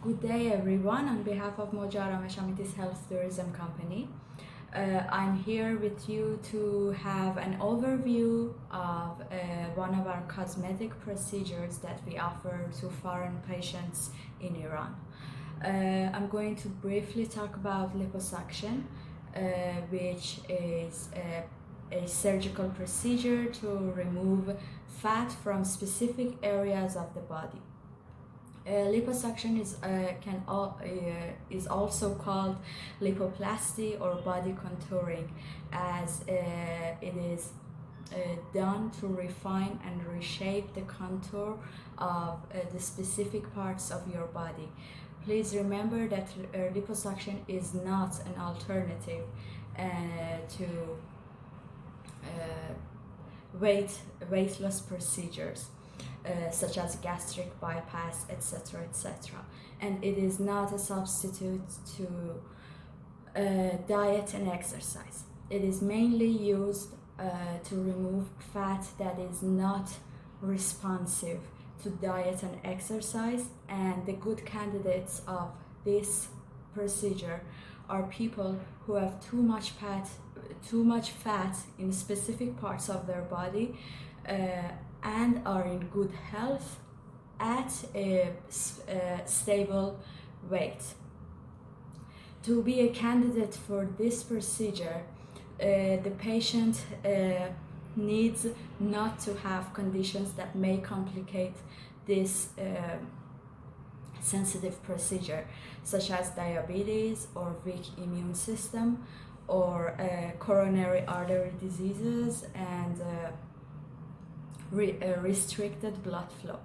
Good day everyone. On behalf of Moja Rameshamitis Health Tourism Company, I'm here with you to have an overview of one of our cosmetic procedures that we offer to foreign patients in Iran. I'm going to briefly talk about liposuction, which is a surgical procedure to remove fat from specific areas of the body. Liposuction is also called lipoplasty or body contouring, as it is done to refine and reshape the contour of the specific parts of your body. Please remember that liposuction is not an alternative to weight loss procedures. Such as gastric bypass, etc., etc. And it is not a substitute to diet and exercise. It is mainly used to remove fat that is not responsive to diet and exercise, and the good candidates of this procedure are people who have too much fat in specific parts of their body and are in good health at a stable weight. To be a candidate for this procedure, the patient needs not to have conditions that may complicate this sensitive procedure, such as diabetes or weak immune system or coronary artery diseases and restricted blood flow.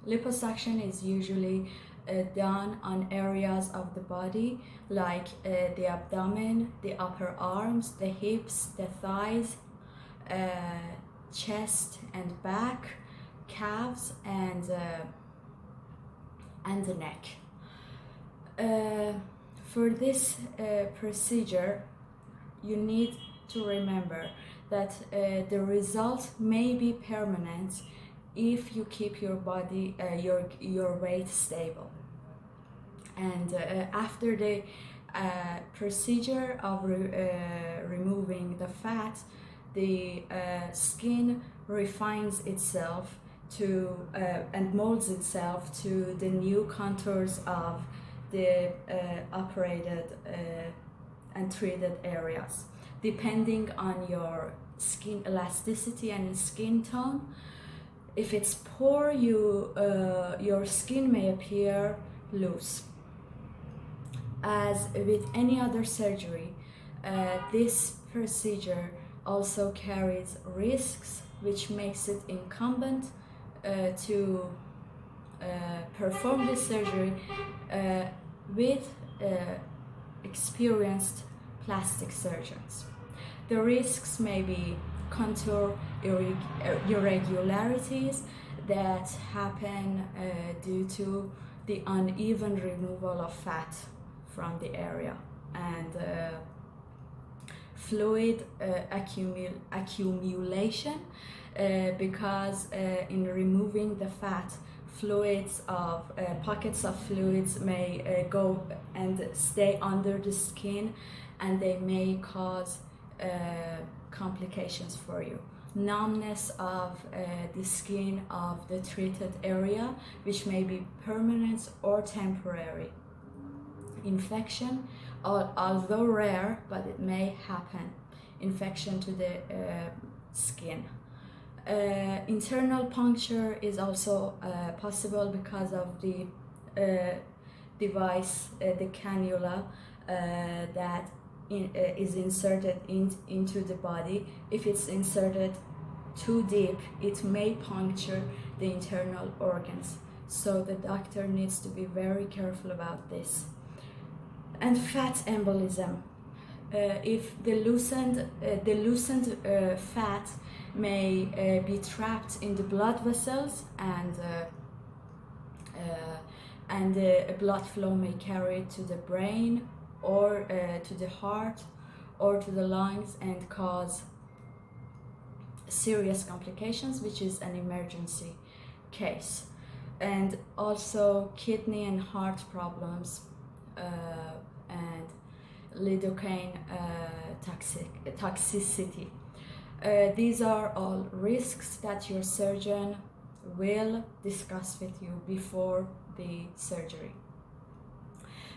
Liposuction is usually done on areas of the body like the abdomen, the upper arms, the hips, the thighs, chest and back, calves, and the neck. For this procedure, you need to remember that the result may be permanent if you keep your body, your weight stable. And after the procedure of removing the fat, the skin refines itself to and molds itself to the new contours of the operated and treated areas. Depending on your skin elasticity and skin tone, if it's poor, your skin may appear loose. As with any other surgery, this procedure also carries risks, which makes it incumbent to perform this surgery with experienced plastic surgeons. The risks may be contour irregularities that happen due to the uneven removal of fat from the area, and fluid accumulation because in removing the fat, fluids of pockets of fluids may go and stay under the skin, and they may cause complications for you. Numbness of the skin of the treated area, which may be permanent or temporary. Infection, although rare, but it may happen. Infection to the skin. Internal puncture is also possible because of the device, the cannula that is inserted into the body. If it's inserted too deep, it may puncture the internal organs. So the doctor needs to be very careful about this. And fat embolism. If the loosened fat may be trapped in the blood vessels, and the blood flow may carry it to the brain or to the heart or to the lungs and cause serious complications, which is an emergency case. and also kidney and heart problems, and lidocaine toxicity. These are all risks that your surgeon will discuss with you before the surgery.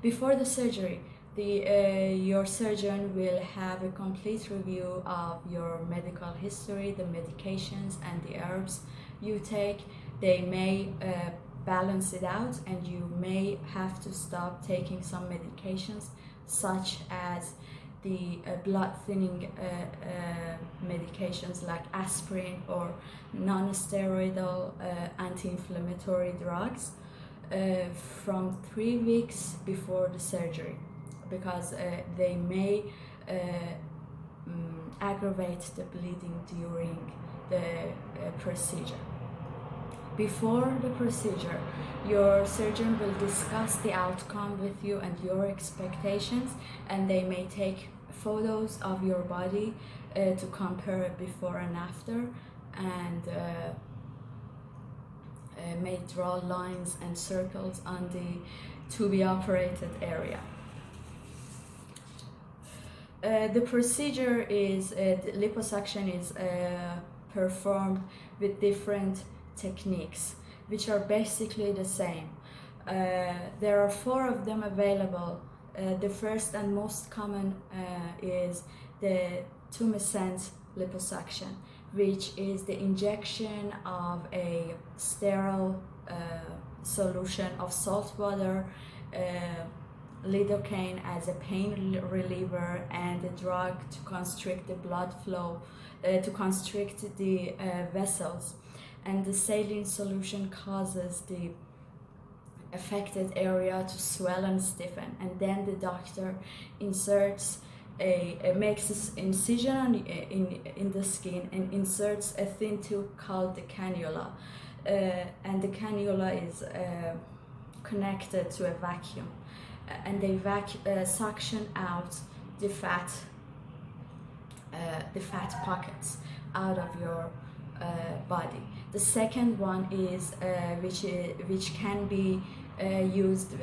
Before the surgery, your surgeon will have a complete review of your medical history, the medications and the herbs you take. They may balance it out, and you may have to stop taking some medications such as the blood thinning medications like aspirin or non-steroidal anti-inflammatory drugs from 3 weeks before the surgery, because they may aggravate the bleeding during the procedure. Before the procedure, your surgeon will discuss the outcome with you and your expectations, and they may take photos of your body to compare it before and after, and may draw lines and circles on the to be operated area. The procedure is, the liposuction is performed with different techniques, which are basically the same. There are 4 of them available. The first and most common is the tumescent liposuction, which is the injection of a sterile solution of salt water, lidocaine as a pain reliever, and a drug to constrict the blood flow, to constrict the vessels. And the saline solution causes the affected area to swell and stiffen, and then the doctor inserts makes an incision in the skin and inserts a thin tube called the cannula, and the cannula is connected to a vacuum, and they suction out the fat pockets out of your body. The second one is which can be used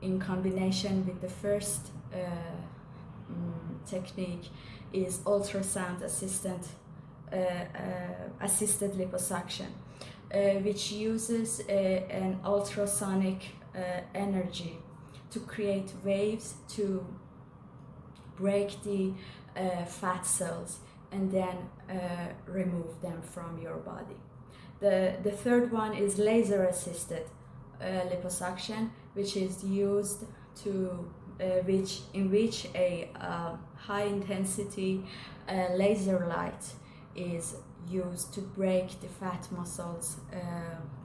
in combination with the first technique, is ultrasound assisted liposuction, which uses an ultrasonic energy to create waves to break the fat cells and then remove them from your body. The third one is laser assisted liposuction, which is used to in which a high intensity laser light is used to break the fat muscles,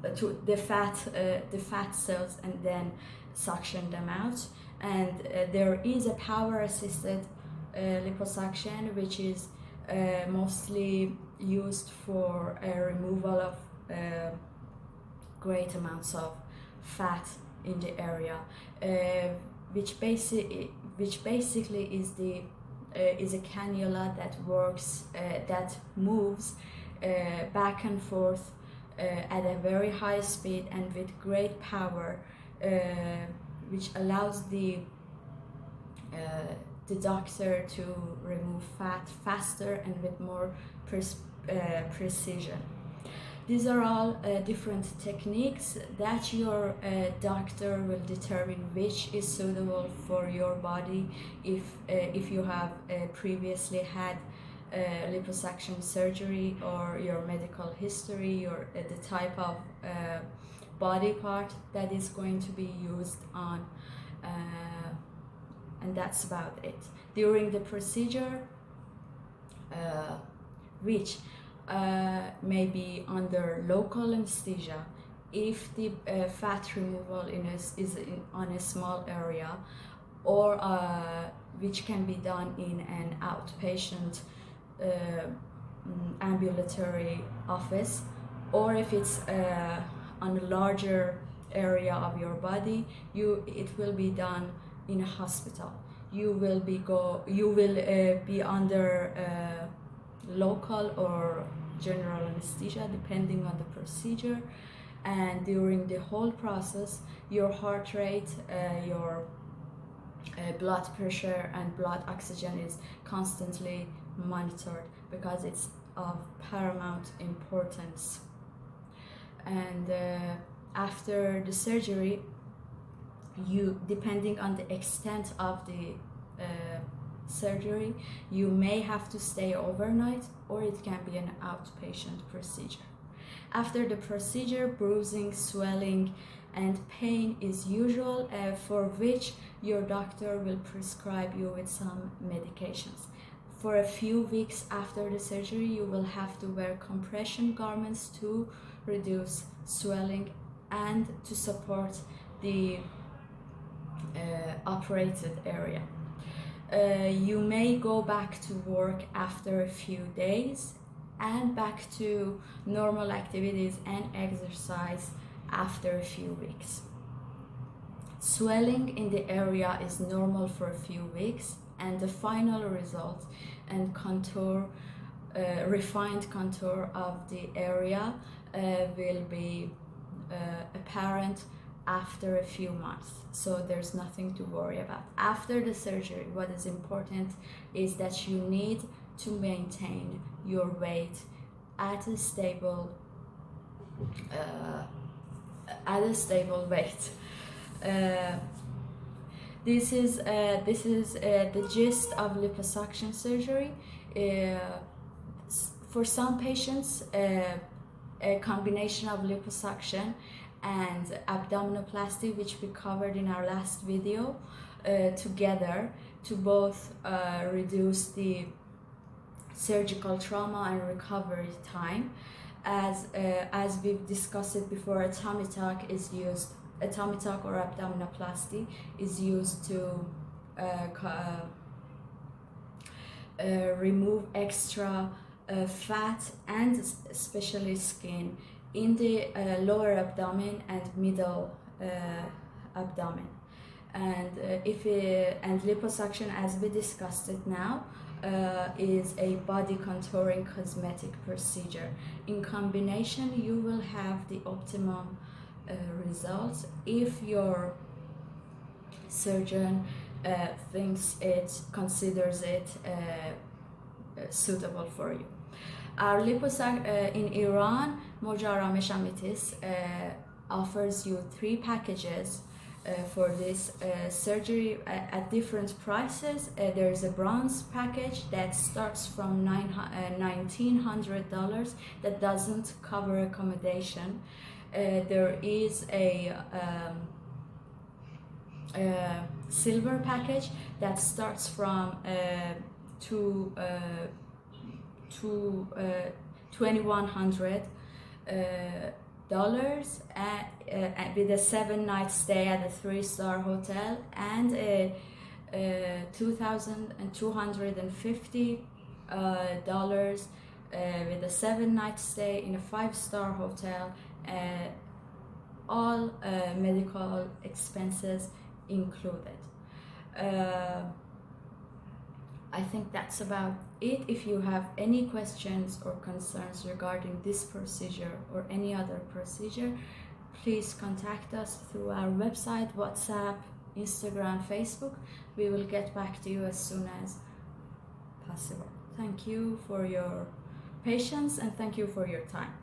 the fat cells, and then suction them out. And there is a power assisted liposuction, which is mostly used for removal of great amounts of fat in the area, which basically is a cannula that works, that moves back and forth at a very high speed and with great power, which allows the doctor to remove fat faster and with more precision. These are all different techniques that your doctor will determine which is suitable for your body. If you have previously had liposuction surgery, or your medical history, or the type of body part that is going to be used on, and that's about it. During the procedure, which may be under local anesthesia, if the fat removal is on a small area, or which can be done in an outpatient ambulatory office, or if it's on a larger area of your body, it will be done in a hospital. You will be under local or general anesthesia depending on the procedure, and during the whole process your heart rate, your blood pressure and blood oxygen is constantly monitored because it's of paramount importance. And after the surgery, you, depending on the extent of the surgery, you may have to stay overnight, or it can be an outpatient procedure. After the procedure, bruising, swelling, and pain is usual, for which your doctor will prescribe you with some medications. For a few weeks after the surgery, you will have to wear compression garments to reduce swelling and to support the operated area. You may go back to work after a few days and back to normal activities and exercise after a few weeks. Swelling in the area is normal for a few weeks, and the final result and contour, refined contour of the area will be apparent after a few months, so there's nothing to worry about. After the surgery, what is important is that you need to maintain your weight at a stable weight. This is the gist of liposuction surgery. For some patients, a combination of liposuction and abdominoplasty, which we covered in our last video, together to both reduce the surgical trauma and recovery time. As we've discussed it before, a tummy tuck or abdominoplasty is used to remove extra fat and especially skin in the lower abdomen and middle abdomen. And and liposuction, as we discussed it now, is a body contouring cosmetic procedure. In combination, you will have the optimum results if your surgeon considers it suitable for you. Our liposuction in Iran, Mojarram Shamitis offers you 3 packages for this surgery at different prices. There is a bronze package that starts from $1,900 that doesn't cover accommodation. There is a silver package that starts from $2,100 with a 7-night stay at a 3-star hotel, and $2,250 with a 7-night stay in a 5-star hotel, all medical expenses included. I think that's about it. If you have any questions or concerns regarding this procedure or any other procedure, please contact us through our website, WhatsApp, Instagram, Facebook. We will get back to you as soon as possible. Thank you for your patience and thank you for your time.